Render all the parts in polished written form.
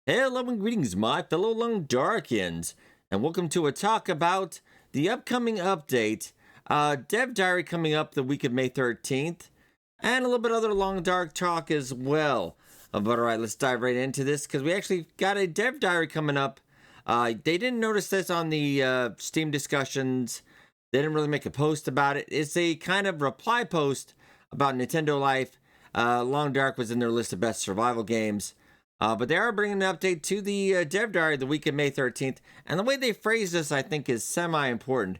Hello and greetings, my fellow Long Darkins, and welcome to a talk about the upcoming update, Dev Diary coming up the week of May 13th, and a little bit other Long Dark talk as well. But alright, let's dive right into this, because we actually got a Dev Diary coming up. They didn't notice this on the Steam discussions. They didn't really make a post about it. It's a kind of reply post about Nintendo Life. Long Dark was in their list of best survival games. But they are bringing an update to the Dev Diary the week of May 13th. And the way they phrase this, I think, is semi-important.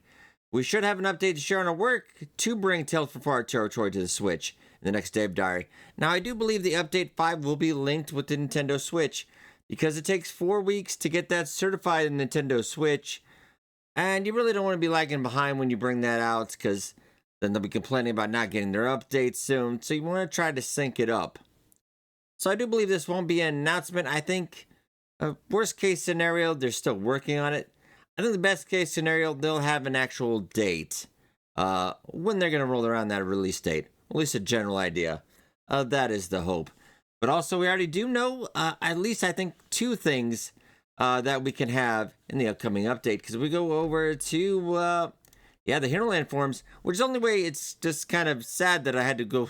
We should have an update to share on our work to bring Tales from Far Territory to the Switch in the next Dev Diary. Now, I do believe the Update 5 will be linked with the Nintendo Switch, because it takes 4 weeks to get that certified in Nintendo Switch. And you really don't want to be lagging behind when you bring that out, because then they'll be complaining about not getting their updates soon. So you want to try to sync it up. So I do believe this won't be an announcement. I think worst case scenario, they're still working on it. I think the best case scenario, they'll have an actual date when they're going to roll around that release date. At least a general idea. That is the hope. But also, we already do know at least, I think, 2 things that we can have in the upcoming update. Because we go over to, the Hinterland forums, which is the only way. It's just kind of sad that I had to go.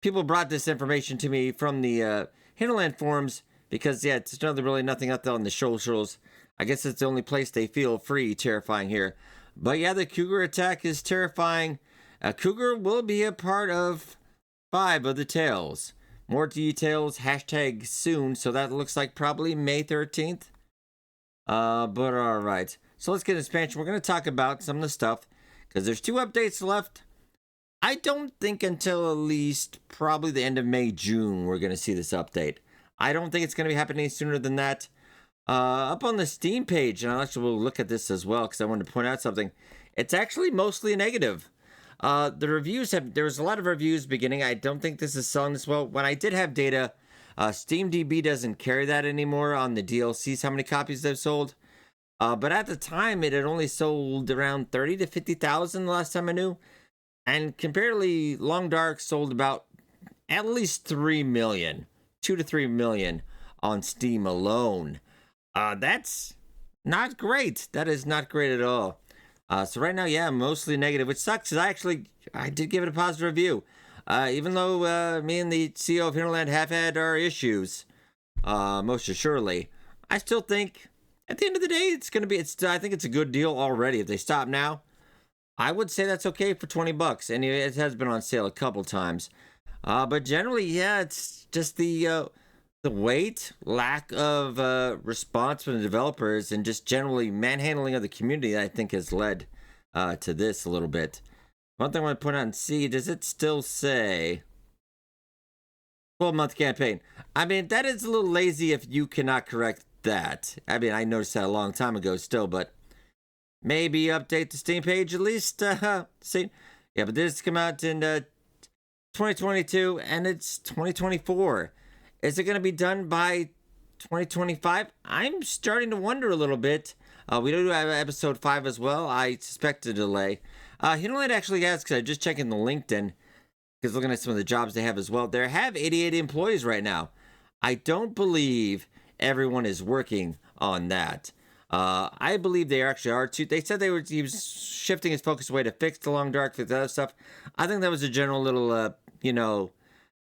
People brought this information to me from the Hinterland forums because, it's really nothing out there on the socials. I guess it's the only place they feel free terrifying here. But the Cougar attack is terrifying. Cougar will be a part of 5 of the Tales. More details, hashtag soon, so that looks like probably May 13th. But alright. So let's get expansion. We're going to talk about some of the stuff, because there's 2 updates left. I don't think until at least probably the end of May, June, we're going to see this update. I don't think it's going to be happening sooner than that. Up on the Steam page, and I'll actually look at this as well because I wanted to point out something. It's actually mostly negative. The reviews there's a lot of reviews beginning. I don't think this is selling this well. When I did have data, SteamDB doesn't carry that anymore on the DLCs, how many copies they've sold. But at the time, it had only sold around 30 to 50,000 the last time I knew. And comparatively, Long Dark sold about at least 3 million, 2 to 3 million on Steam alone. That's not great. That is not great at all. So right now, mostly negative, which sucks, because I did give it a positive review. Even though me and the CEO of Hinterland have had our issues, most assuredly, I still think at the end of the day, I think it's a good deal already. If they stop now, I would say that's okay for $20, and it has been on sale a couple times. But generally, it's just the wait, lack of response from the developers, and just generally manhandling of the community that I think has led to this a little bit. One thing I want to point out and see, does it still say 12-month campaign? I mean, that is a little lazy if you cannot correct that. I mean, I noticed that a long time ago still, but maybe update the Steam page at least. See, but this come out in 2022, and it's 2024. Is it going to be done by 2025? I'm starting to wonder a little bit. We do have episode 5 as well. I suspect a delay. Hinterland actually has, because I'm just checking the LinkedIn, because looking at some of the jobs they have as well. They have 88 employees right now. I don't believe everyone is working on that. I believe they actually are too. They said he was shifting his focus away to fix the Long Dark, fix the other stuff. I think that was a general little,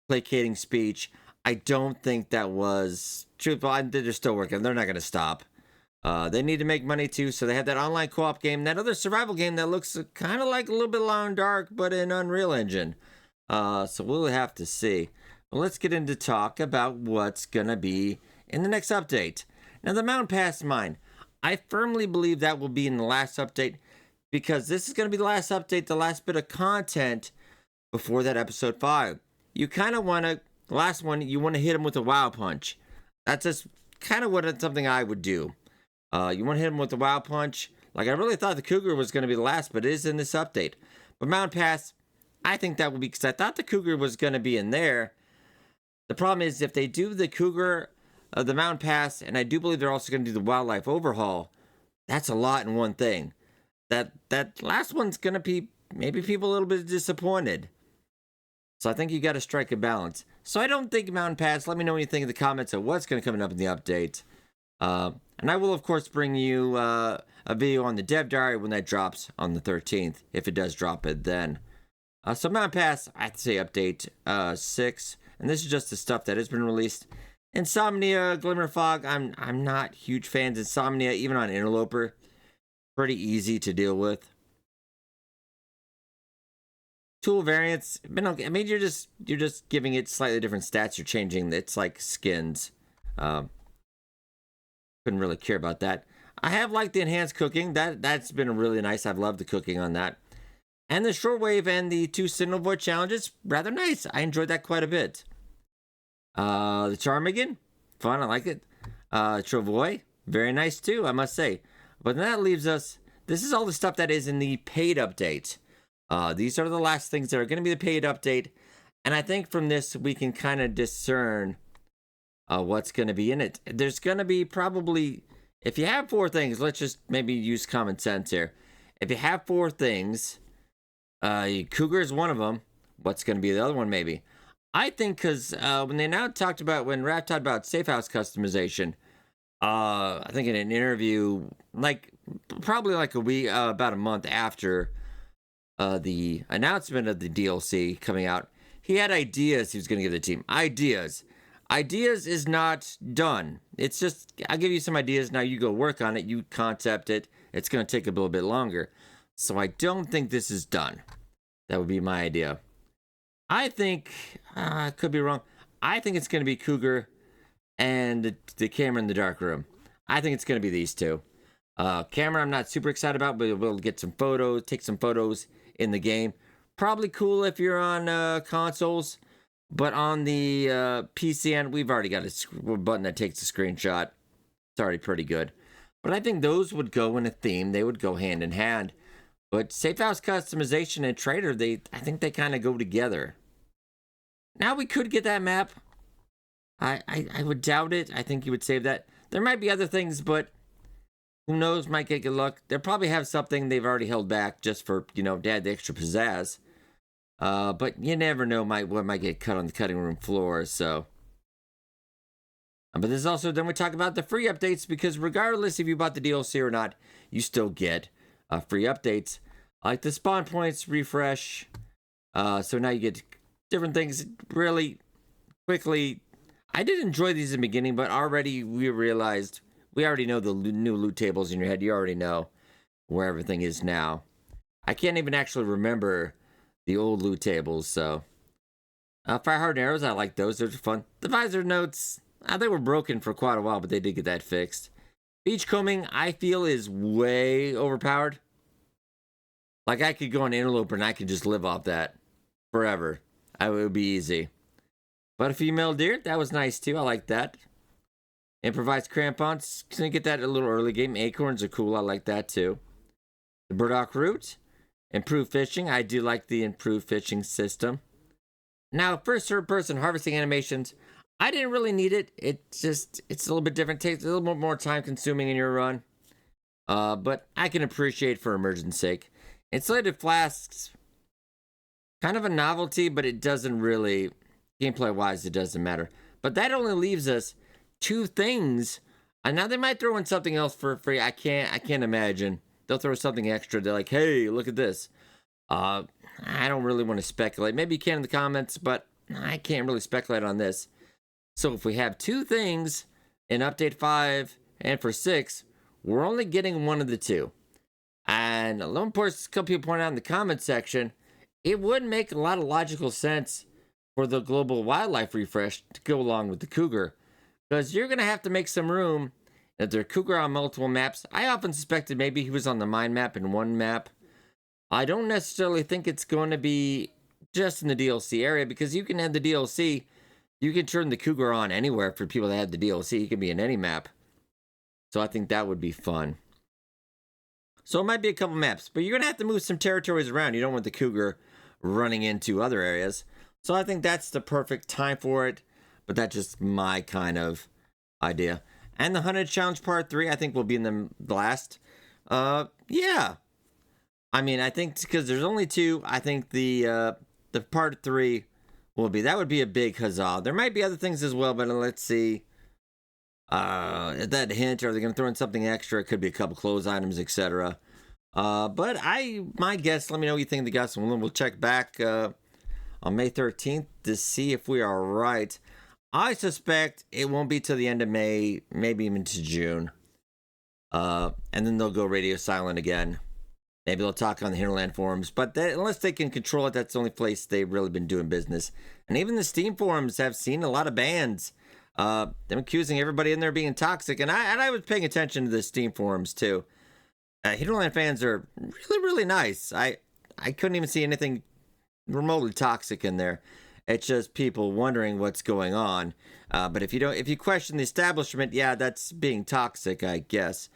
placating speech. I don't think that was truthful. They're still working. They're not going to stop. They need to make money too, so they have that online co-op game, that other survival game that looks kind of like a little bit Long Dark, but in Unreal Engine. So we'll have to see. Well, let's get into talk about what's going to be in the next update. Now, the Mountain Pass Mine. I firmly believe that will be in the last update, because this is going to be the last update, the last bit of content before that episode 5. You kind of want to, the last one, you want to hit him with a wow punch. That's just kind of something I would do. You want to hit him with a wow punch. Like, I really thought the Cougar was going to be the last, but it is in this update. But Mountain Pass, I think that would be, because I thought the Cougar was going to be in there. The problem is, if they do the Cougar, the Mountain Pass, and I do believe they're also going to do the Wildlife Overhaul, that's a lot in one thing. That last one's going to be maybe people a little bit disappointed. So I think you got to strike a balance. So I don't think Mountain Pass. Let me know what you think in the comments of what's going to come up in the update. And I will, of course, bring you a video on the Dev Diary when that drops on the 13th, if it does drop it then. So Mountain Pass, I have to say update 6. And this is just the stuff that has been released. Insomnia, Glimmer Fog, I'm not huge fans of Insomnia, even on Interloper. Pretty easy to deal with. Tool variants, been okay. I mean, you're just giving it slightly different stats. You're changing it's like skins. Couldn't really care about that. I have liked the enhanced cooking. That's been really nice. I've loved the cooking on that. And the shortwave and the 2 Signal Void challenges, rather nice. I enjoyed that quite a bit. The Ptarmigan, fun. I like it. Travoy, very nice too, I must say. But then that leaves us. This is all the stuff that is in the paid update. These are the last things that are going to be the paid update. And I think from this, we can kind of discern what's going to be in it. There's going to be probably, if you have 4 things, let's just maybe use common sense here. If you have 4 things, Cougar is one of them. What's going to be the other one, maybe? I think because when Raph talked about safe house customization, I think in an interview, probably like a week, about a month after the announcement of the DLC coming out, he had ideas he was going to give the team. Ideas is not done. It's just, I'll give you some ideas. Now you go work on it. You concept it. It's going to take a little bit longer. So I don't think this is done. That would be my idea. I think, I could be wrong. I think it's going to be Cougar and the camera in the dark room. I think it's going to be these 2. Camera I'm not super excited about, but we'll get some photos, take some photos in the game. Probably cool if you're on consoles, but on the PC end, we've already got a button that takes a screenshot. It's already pretty good. But I think those would go in a theme. They would go hand in hand. But safe house customization and trader, I think they kind of go together. Now we could get that map. I would doubt it. I think you would save that. There might be other things, but who knows? Might get good luck. They'll probably have something they've already held back just for, to add the extra pizzazz. But you never know what might get cut on the cutting room floor, so. But this is also, then we talk about the free updates, because regardless if you bought the DLC or not, you still get free updates. Like the spawn points refresh. So now you get different things really quickly. I did enjoy these in the beginning, but already we realized we already know the new loot tables in your head. You already know where everything is now. I can't even actually remember the old loot tables, so. Fire hard arrows, I like those. Those are fun. The visor notes, they were broken for quite a while, but they did get that fixed. Beachcombing, I feel, is way overpowered. Like, I could go on Interloper and I could just live off that forever. It would be easy. But a female deer, that was nice too. I like that. Improvised crampons, can you get that a little early game? Acorns are cool. I like that too. The burdock root, improved fishing. I do like the improved fishing system. Now, first third person harvesting animations, I didn't really need it. It's a little bit different. Takes a little bit more time consuming in your run. But I can appreciate for immersion's sake. Insulated flasks, kind of a novelty, but it doesn't really, gameplay wise, it doesn't matter. But that only leaves us 2 things. And now they might throw in something else for free. I can't imagine. They'll throw something extra. They're like, hey, look at this. I don't really want to speculate. Maybe you can in the comments, but I can't really speculate on this. So if we have 2 things in Update 5 and for 6, we're only getting one of the 2. And a couple people pointed out in the comment section, it would make a lot of logical sense for the global wildlife refresh to go along with the Cougar. Because you're going to have to make some room. If there's Cougar on multiple maps, I often suspected maybe he was on the mine map in one map. I don't necessarily think it's going to be just in the DLC area, because you can have the DLC, you can turn the Cougar on anywhere for people that have the DLC. It can be in any map. So I think that would be fun. So it might be a couple maps, but you're going to have to move some territories around. You don't want the Cougar running into other areas. So I think that's the perfect time for it, but that's just my kind of idea. And the Hunted Challenge Part 3, I think will be in the last. Yeah. I mean, I think because there's only 2, I think the Part 3 will be. That would be a big huzzah. There might be other things as well, but let's see. That hint, are they going to throw in something extra? It could be a couple clothes items, etc. But my guess, let me know what you think of the guys. We'll check back on May 13th to see if we are right. I suspect it won't be till the end of May, maybe even to June. And then they'll go radio silent again. Maybe they'll talk on the Hinterland forums, but unless they can control it, that's the only place they've really been doing business. And even the Steam forums have seen a lot of bans. Them accusing everybody in there being toxic, and I was paying attention to the Steam forums too. Hinterland fans are really, really nice. I couldn't even see anything remotely toxic in there. It's just people wondering what's going on. But if you question the establishment, yeah, that's being toxic, I guess.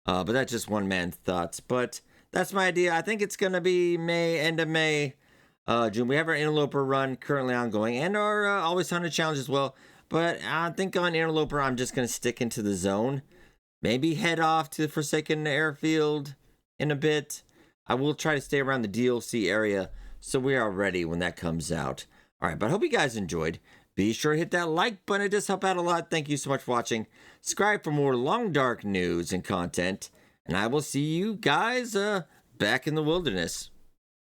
But that's just one man's thoughts. But that's my idea. I think it's gonna be May, end of May, June. We have our Interloper run currently ongoing, and our Always Hunted challenge as well. But I think on Interloper, I'm just gonna stick into the zone. Maybe head off to the Forsaken Airfield in a bit. I will try to stay around the DLC area so we are ready when that comes out. All right, but I hope you guys enjoyed. Be sure to hit that like button. It does help out a lot. Thank you so much for watching. Subscribe for more Long Dark news and content. And I will see you guys back in the wilderness.